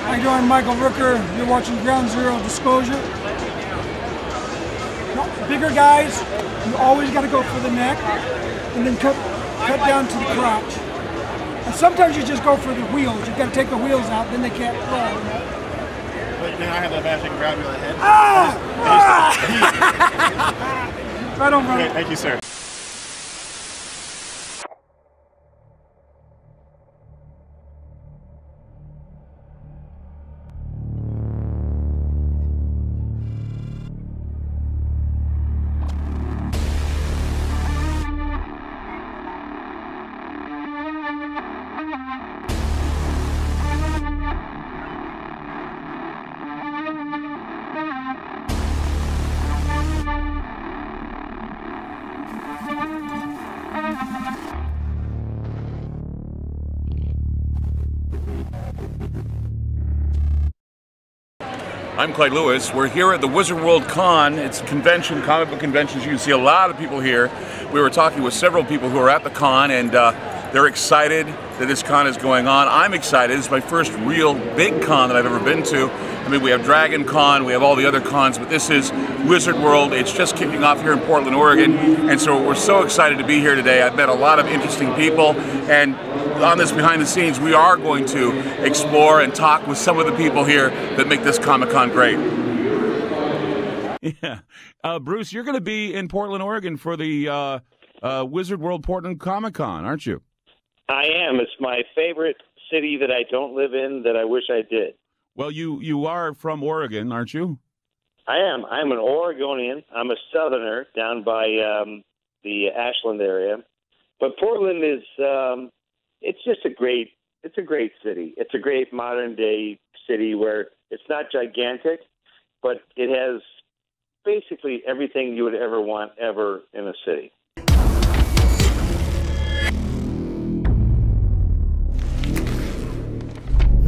How you doing, Michael Rooker? You're watching Ground Zero Disclosure. No, bigger guys, you always got to go for the neck, and then cut down to the crotch. And sometimes you just go for the wheels. You got to take the wheels out, then they can't roll. But then I have that match I can grab you on the head. Right on, brother. Okay, thank you, sir. I'm Clyde Lewis. We're here at the Wizard World Con. It's a convention, comic book convention. You can see a lot of people here. We were talking with several people who are at the con, and they're excited that this con is going on. I'm excited. It's my first real big con that I've ever been to. I mean, we have Dragon Con, we have all the other cons, but this is Wizard World. It's just kicking off here in Portland, Oregon, and so we're so excited to be here today. I've met a lot of interesting people, and on this behind the scenes, we are going to explore and talk with some of the people here that make this Comic-Con great. Yeah. Bruce, you're going to be in Portland, Oregon for the Wizard World Portland Comic-Con, aren't you? I am. It's my favorite city that I don't live in that I wish I did. Well, you are from Oregon, aren't you? I am. I'm an Oregonian. I'm a Southerner down by the Ashland area. But Portland is... it's just a great city. It's a great modern day city where it's not gigantic, but it has basically everything you would ever want ever in a city.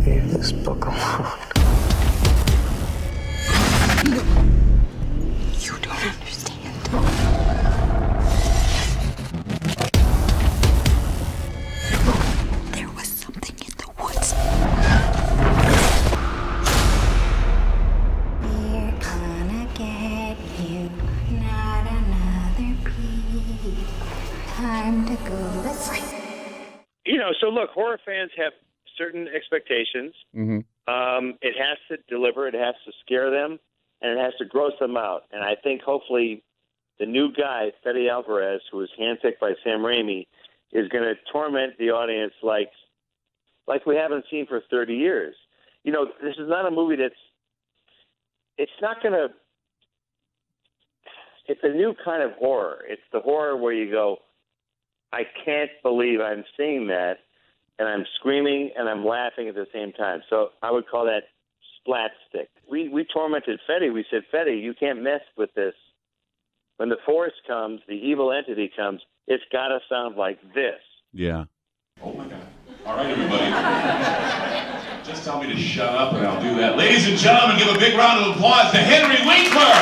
Leave this book alone. You don't understand. There was something in the woods. We're gonna get you, not another piece. Time to go to sleep. You know, so look, horror fans have certain expectations. Mm-hmm. It has to deliver, it has to scare them, and it has to gross them out. And I think hopefully the new guy, Fede Alvarez, who was handpicked by Sam Raimi, is going to torment the audience like we haven't seen for 30 years. You know, this is not a movie it's a new kind of horror. It's the horror where you go, I can't believe I'm seeing that, and I'm screaming and I'm laughing at the same time. So I would call that splat stick. We tormented Fede. We said, Fede, you can't mess with this. When the force comes, the evil entity comes, it's got to sound like this. Yeah. Oh, my God. All right, everybody. Just tell me to shut up, and I'll do that. Ladies and gentlemen, give a big round of applause to Henry Winkler.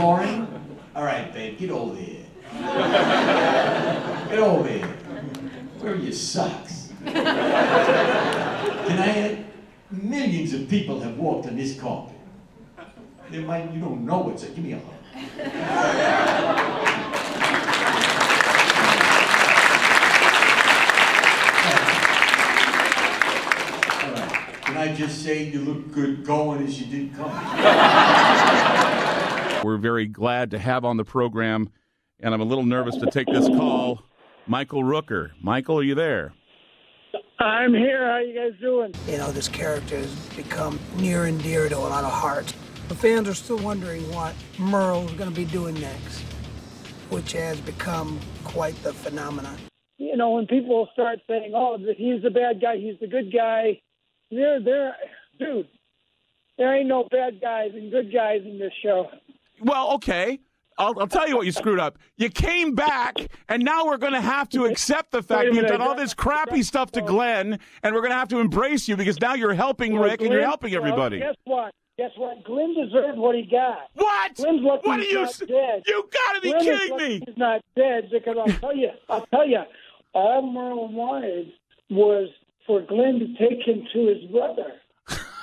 Lauren? All right, babe, get over here. Get over here. Where are your socks? Can I add? Millions of people have walked on this carpet. You don't know it, so give me a hug. All right. Can I just say you look good going as you did coming? We're very glad to have on the program, and I'm a little nervous to take this call, Michael Rooker. Michael, are you there? I'm here. How you guys doing? You know, this character has become near and dear to a lot of hearts. The fans are still wondering what Merle's going to be doing next, which has become quite the phenomenon. You know, when people start saying, oh, he's the bad guy, he's the good guy, dude, there ain't no bad guys and good guys in this show. Well, okay. I'll tell you what you screwed up. You came back, and now we're going to have to accept the fact that you've done all this crappy stuff to Glenn, and we're going to have to embrace you because now you're helping Rick and you're helping everybody. Well, guess what? Guess what? Glenn deserved what he got. What? Glenn's lucky What are he's you? not dead. You gotta be Glenn is kidding lucky me! He's not dead because I'll tell you, all Merle wanted was for Glenn to take him to his brother.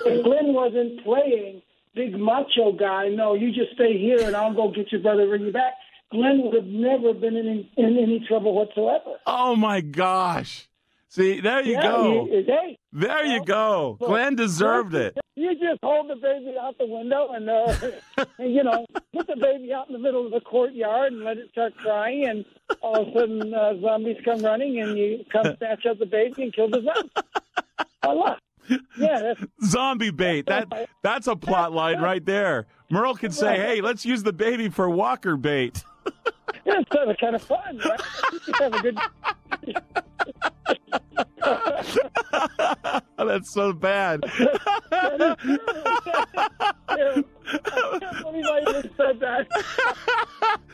If Glenn wasn't playing big macho guy, no, you just stay here and I'll go get your brother and bring you back. Glenn would have never been in any trouble whatsoever. Oh my gosh! See, there you go. There you go. Glenn deserved it. You just hold the baby out the window and put the baby out in the middle of the courtyard and let it start crying, and all of a sudden zombies come running and you come snatch up the baby and kill the zombie. Voila. Yeah, that's zombie bait. That's a plot line right there. Merle can say, "Hey, let's use the baby for walker bait." Yeah, it's kind of fun, right? You have a good. That's so bad. I can't believe I even said that.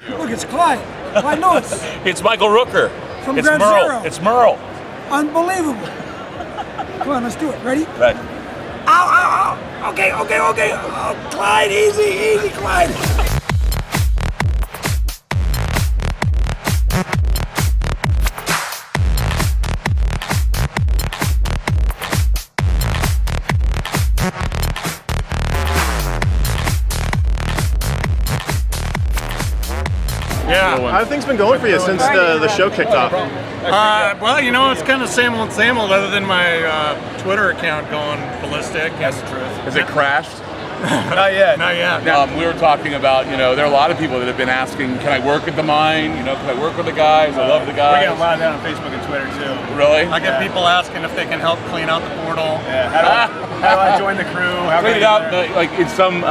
Look, it's Clyde. I know It's Michael Rooker. From It's Ground Merle. Zero. It's Merle. Unbelievable. Come on, let's do it. Ready? Right. Ow, ow, ow. Okay. Oh, Clyde, easy, Clyde. Yeah, how have things been going for you since the show kicked off? Well, it's kind of same old, other than my Twitter account going ballistic. That's the truth. Has it crashed? Not yet. We were talking about, there are a lot of people that have been asking, can I work at the mine? Can I work with the guys? I love the guys. We get a lot of that on Facebook and Twitter too. Really? I get people asking if they can help clean out the portal. Yeah. How do I join the crew? Clean it out like in some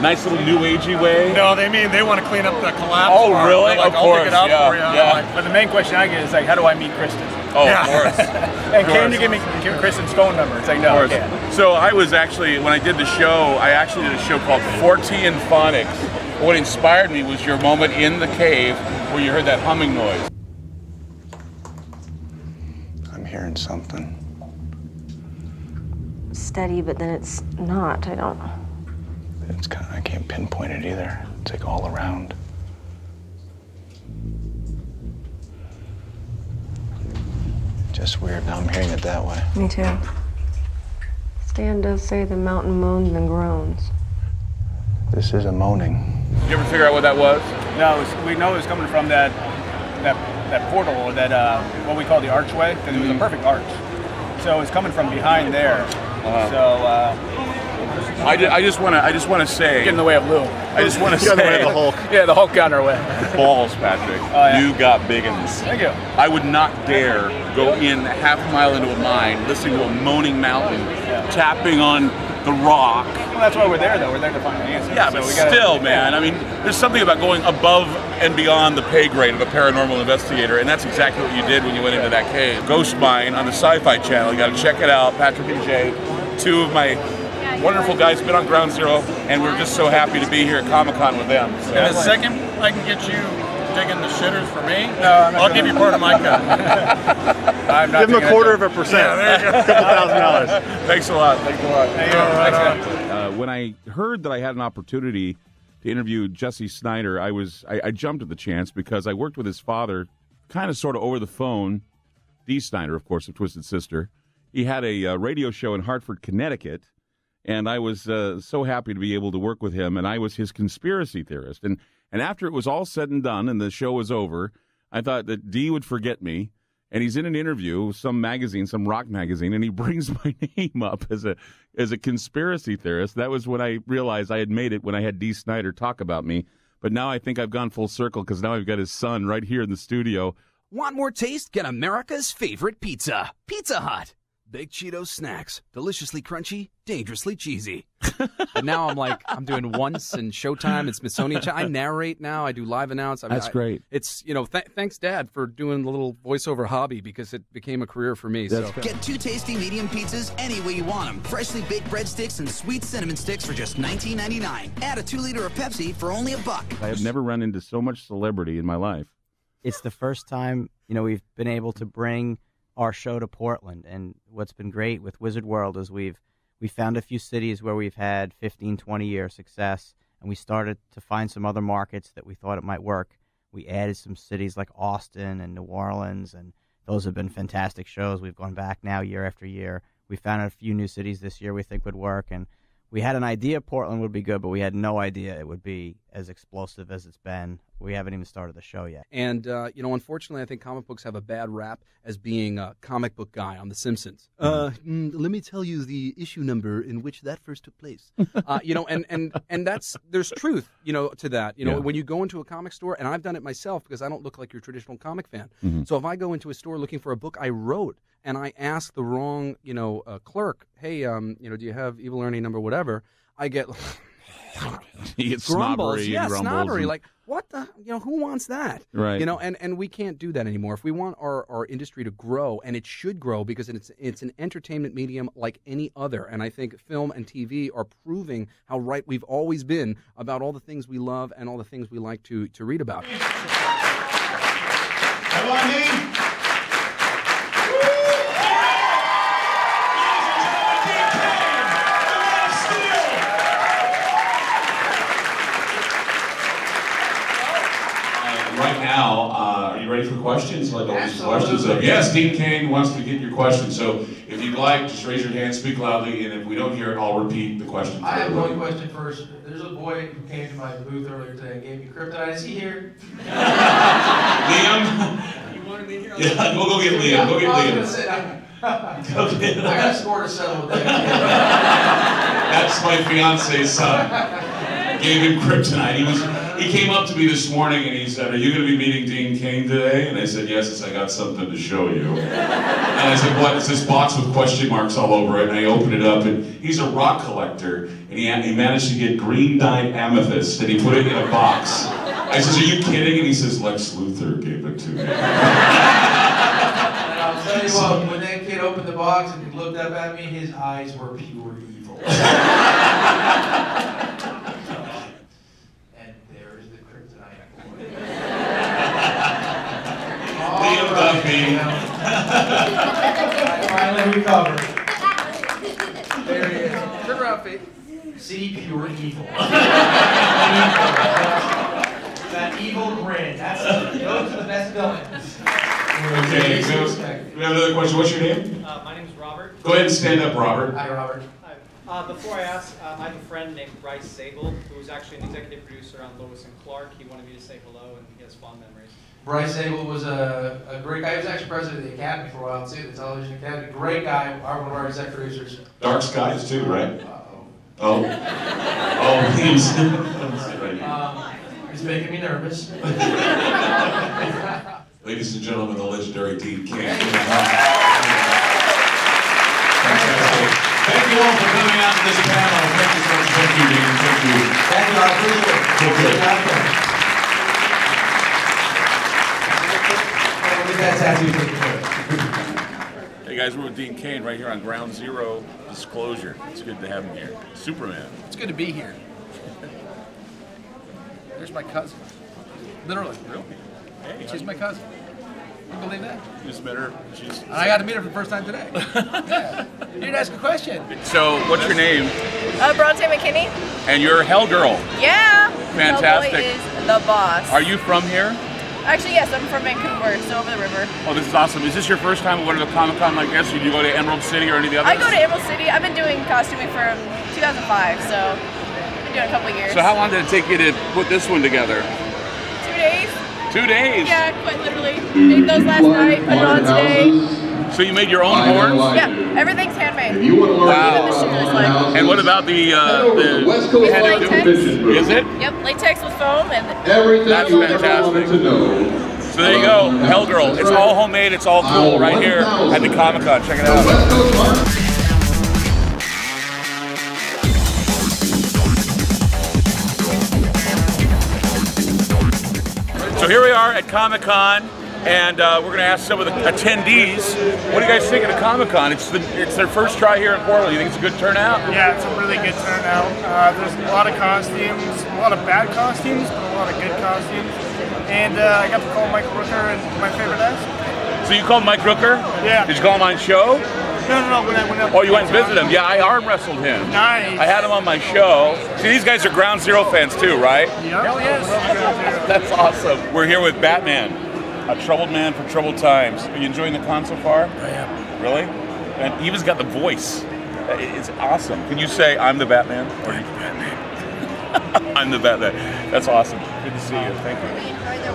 nice little new agey way? No, they want to clean up the collapse. Oh, really? Like, of course. I'll dig it out for you. Yeah. But the main question I get is how do I meet Kristen? Oh, of course. And can you give me Kristen's phone number? It's like, no, I can't. So I was actually, when I did the show, I actually did a show called 14 Phonics. What inspired me was your moment in the cave where you heard that humming noise. I'm hearing something. Steady, but then it's not. I can't pinpoint it either. It's like all around. Just weird. Now I'm hearing it that way. Me too. Stan does say the mountain moans and groans. This is a moaning. Did you ever figure out what that was? No, we know it was coming from that portal, or that what we call the archway, because it was a perfect arch. So it's coming from behind there. I just want to say, Get in the way of Lou. I just want to say, the way of the Hulk. Yeah, the Hulk got in our way. Balls, Patrick. Oh, yeah. You got big uns. Thank you. I would not dare go in half a mile into a mine, listening to a moaning mountain, tapping on the rock. Well, that's why we're there, though. We're there to find the answer. Yeah, but still, man. I mean, there's something about going above and beyond the pay grade of a paranormal investigator, and that's exactly what you did when you went into that cave. Ghost Mine on the Sci-Fi Channel. You got to check it out. Patrick and Jay, two of my wonderful guys, been on Ground Zero, and we're just so happy to be here at Comic-Con with them. So. And the second I can get you digging the shitters for me, I'll give you part of my cut. Give him 0.25%. Yeah, there you go. A couple $1,000. Thanks a lot. Thanks. When I heard that I had an opportunity to interview Jesse Snider, I jumped at the chance because I worked with his father, kind of sort of over the phone. Dee Snider, of course, of Twisted Sister. He had a radio show in Hartford, Connecticut. And I was so happy to be able to work with him, and I was his conspiracy theorist. And after it was all said and done and the show was over, I thought that Dee would forget me. And he's in an interview with some magazine, some rock magazine, and he brings my name up as a conspiracy theorist. That was when I realized I had made it when I had Dee Snider talk about me. But now I think I've gone full circle because now I've got his son right here in the studio. Want more taste? Get America's favorite pizza, Pizza Hut. Baked Cheetos snacks, deliciously crunchy, dangerously cheesy. And now I'm doing Once and Showtime and Smithsonian. I narrate now. I do live announce. That's great. It's thanks Dad for doing the little voiceover hobby because it became a career for me. Get 2 tasty medium pizzas any way you want them. Freshly baked breadsticks and sweet cinnamon sticks for just $19.99. Add a 2-liter of Pepsi for only $1. I have never run into so much celebrity in my life. It's the first time we've been able to bring our show to Portland, and what's been great with Wizard World is we've we found a few cities where we've had 15, 20-year success, and we started to find some other markets that we thought it might work. We added some cities like Austin and New Orleans, and those have been fantastic shows. We've gone back now year after year. We found a few new cities this year we think would work, and we had an idea Portland would be good, but we had no idea it would be as explosive as it's been. We haven't even started the show yet. And, unfortunately, I think comic books have a bad rap as being a comic book guy on The Simpsons. Let me tell you the issue number in which that first took place. And there's truth, to that. When you go into a comic store, and I've done it myself because I don't look like your traditional comic fan. Mm-hmm. So if I go into a store looking for a book I wrote, and I ask the wrong, clerk, hey, do you have Evil Ernie number whatever? I get he gets grumbles. snobbery, Yeah, snobbery. and... Like, what the, who wants that? Right. And we can't do that anymore. If we want our industry to grow, and it should grow because it's an entertainment medium like any other. And I think film and TV are proving how right we've always been about all the things we love and all the things we like to read about. Come on, Dean. Right now, are you ready for questions? Like all these questions? Yes, Dean Cain wants to get your question. So if you'd like, just raise your hand, speak loudly, and if we don't hear it, I'll repeat the question. I have one question first. There's a boy who came to my booth earlier today and gave me kryptonite. Is he here? Liam? You wanted me here? Yeah, we'll go get Liam. Go get Liam. I got a score to settle with that. That's my fiance's son. Gave him kryptonite. He came up to me this morning and he said, "Are you going to be meeting Dean Cain today?" And I said, "Yes." He said, "I got something to show you." And I said, "What?" It's this box with question marks all over it. And I opened it up, and he's a rock collector, and he managed to get green dyed amethyst, and he put it in a box. I said, "Are you kidding?" And he says, "Lex Luthor gave it to me." And I'll tell you what, when that kid opened the box and he looked up at me, his eyes were pure evil. Liam Duffy. I finally recovered. There he is. Turn around, Pete. See pure evil. That evil grin. Those are the best villains. Okay, so we have another question. What's your name? My name is Robert. Go ahead and stand up, Robert. Hi, Robert. Hi. Before I ask, I have a friend named Bryce Sable, who was actually an executive producer on Lois and Clark. He wanted me to say hello, and he has fond memories. Bryce Sable was a great guy. He was actually president of the Academy for a while, too, the Television Academy. Great guy, one of our exec producers. Dark Skies, too, right? Oh. Oh, he's... He's making me nervous. Ladies and gentlemen, the legendary Dean Cain. Thank you all for coming out to this panel. Thank you so much. Thank you, Dean. Thank you. Thank you. I appreciate it. Okay. Hey guys, we're with Dean Cain right here on Ground Zero Disclosure. It's good to have him here. Superman. It's good to be here. There's my cousin. Literally. Really? Hey, she's my cousin. You believe that? You just met her. And I got to meet her for the first time today. Yeah. You didn't ask a question. So, what's your name? Bronte McKinney. And you're a Hell Girl. Yeah. Fantastic. Hellboy is the boss. Are you from here? Actually, yes, I'm from Vancouver, so over the river. Oh, this is awesome. Is this your first time going to a Comic-Con like this, or do you go to Emerald City or any of the others? I go to Emerald City. I've been doing costuming from 2005, so I've been doing a couple of years. So how long did it take you to put this one together? 2 days. 2 days? Yeah, quite literally. Made those last night, put it on today. So you made your own horns? Yeah, everything's handmade. Wow. Even the shoes, like. And what about the It's latex. Is it? Yep, latex with foam and. That's fantastic. So there you go, Hell Girl. It's all homemade, it's all cool right here at the Comic-Con. Check it out. So here we are at Comic-Con, and we're going to ask some of the attendees, what do you guys think of the Comic-Con? It's their first try here in Portland. You think it's a good turnout? Yeah, it's a really good turnout. There's a lot of costumes, a lot of bad costumes, but a lot of good costumes. And I got to call Michael Rooker and my favorite desk. So you called Mike Rooker? Yeah. Did you call him on show? No, No. Oh, you went and visited him? Yeah, I arm wrestled him. Nice. I had him on my show. See, these guys are Ground Zero fans too, right? Yep. Hell yes. That's awesome. We're here with Batman, a troubled man for troubled times. Are you enjoying the con so far? I am. Really? And he even got the voice. It's awesome. Can you say, I'm the Batman? Or I'm the Batman. I'm the Batman. That's awesome. Good to see you. Thank you.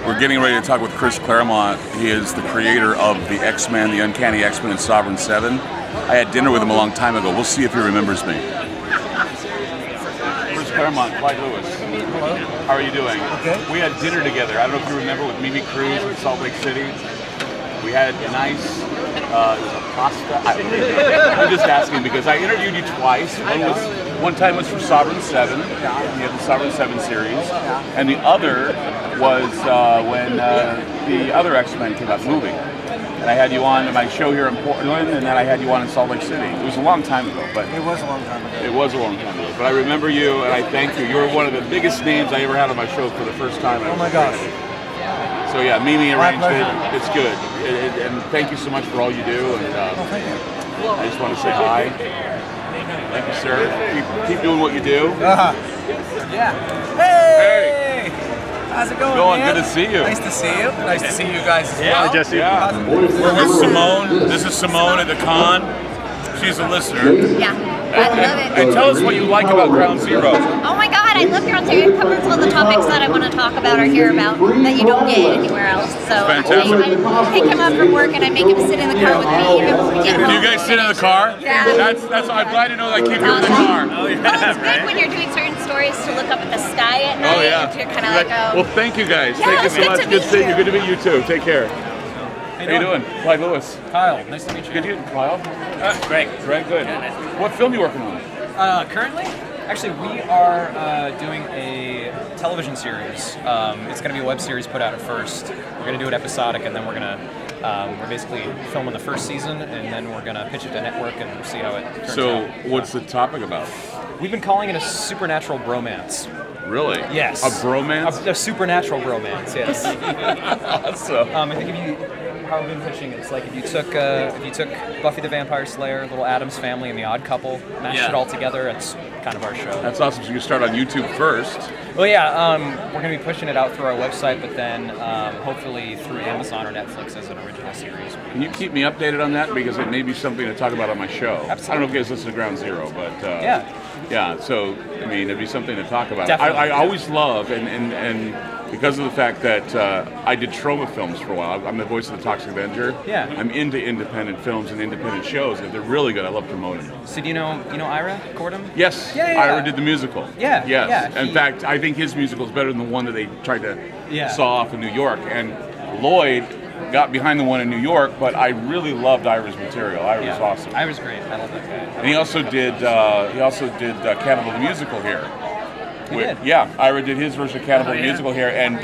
We're getting ready to talk with Chris Claremont. He is the creator of the X-Men, the Uncanny X-Men and Sovereign 7. I had dinner with him a long time ago. We'll see if he remembers me. Chris Claremont, Clyde Lewis. Hello. How are you doing? Okay. We had dinner together. I don't know if you remember, with Mimi Cruz in Salt Lake City. We had a nice, it was a pasta. I'm just asking because I interviewed you twice. One time was for Sovereign 7. You had the Sovereign 7 series. And the other was when the other X-Men came out, movie. And I had you on my show here in Portland, and then I had you on in Salt Lake City. It was a long time ago, but It was a long time ago. it was a long time ago. But I remember you, and I thank you. You were one of the biggest names I ever had on my show for the first time. Oh my gosh. So yeah, Mimi My arranged it. pleasure. It's good, and thank you so much for all you do. And Thank you. I just want to say hi. Thank you, sir. Keep doing what you do. Yeah. Hey! How's it going, man? Good to see you. Nice to see you. Nice to see you guys as well. Hi, Jesse. Yeah. We're with Simone. This is Simone at the con. She's a listener. Yeah, I love it. And tell us what you like about Ground Zero. Oh my God, I love Ground Zero. It covers all the topics that I want to talk about or hear about that you don't get anywhere else. So I pick him up from work and I make him sit in the car with me even when we get home. Do you guys sit in the car? Yeah. That's. I'm glad to know that I keep you in the car. Oh, it's good when you're doing certain stories to look up at the sky at night. Oh yeah. And you're kind of like, oh. Well, thank you guys. Yeah, thank you it's so good much. to Good meet seeing you. you. Good to meet you too. Take care. How you doing? Clyde Lewis. Kyle, nice to meet you. Good to meet you, Kyle. Greg. Greg, good. What film are you working on? Currently, actually, we are doing a television series. It's going to be a web series put out at first. We're going to do it episodic, and then we're basically filming the first season, and then we're going to pitch it to network and see how it turns out. So, what's the topic about? We've been calling it a supernatural bromance. Really? Yes. A bromance? A supernatural bromance. Yes. Awesome. I think how we've been pitching it, it's like if you took Buffy the Vampire Slayer, Little Addams Family, and The Odd Couple, mashed it all together, it's kind of our show. That's awesome. So you start on YouTube first. Well, yeah, we're going to be pushing it out through our website, but then hopefully through Amazon or Netflix as an original series. Can you keep me updated on that? Because it may be something to talk about on my show. Absolutely. I don't know if you guys listen to Ground Zero, but yeah. So I mean, it'd be something to talk about. Definitely. I always love and because of the fact that I did trauma films for a while. I'm the voice of the Toxic Avenger. Yeah. I'm into independent films and independent shows. If they're really good, I love promoting them. So do you know Ira Cordham? Yes. Yeah. Ira did the musical. Yeah. Yes. Yeah, In fact, I think his musical is better than the one that they tried to saw off in New York. And Lloyd got behind the one in New York, but I really loved Ira's material. Ira was awesome. Ira's great. I love that guy. And he also did Cannibal the Musical here. He did? Yeah, Ira did his version of Cannibal the Musical here, and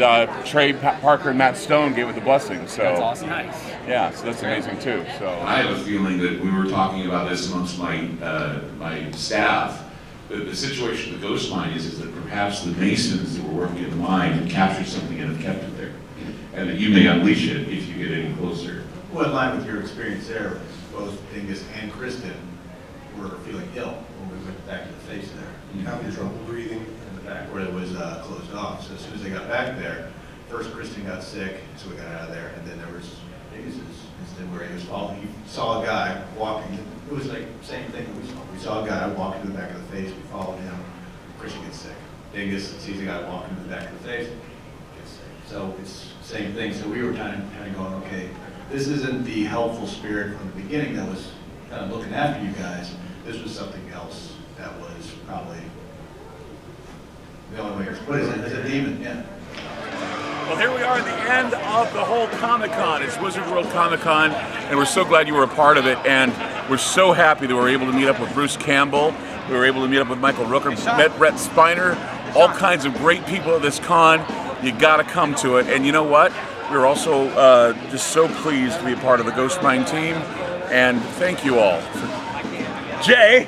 Trey Parker and Matt Stone gave it the blessing. So that's awesome. Nice. Yeah, so that's amazing too. So I have a feeling that we were talking about this amongst my staff. The situation of the ghost mine is that perhaps the masons that were working at the mine had captured something and have kept it there, and that you may unleash it if you get any closer. Well, in line with your experience there, both Dingus and Kristen were feeling ill when we went back to the face there. Having trouble breathing in the back where it was closed off. So as soon as they got back there, first Kristen got sick, so we got out of there, and then there was Dingus's incident where he was falling. He saw a guy walking. It was like the same thing that we saw. We saw a guy walking to the back of the face. We followed him. Christian gets sick. Dingus sees a guy walking to the back of the face. Gets sick. So it's the same thing. So we were kind of going, okay, this isn't the helpful spirit from the beginning that was kind of looking after you guys. This was something else that was probably the only way to put it as a demon. Yeah. Well, here we are at the end of the whole Comic-Con. It's Wizard World Comic-Con, and we're so glad you were a part of it, and we're so happy that we were able to meet up with Bruce Campbell, we were able to meet up with Michael Rooker, met Brett Spiner, all kinds of great people at this con. You gotta come to it, and you know what? We're also just so pleased to be a part of the Ghost Mine team, and thank you all. Jay!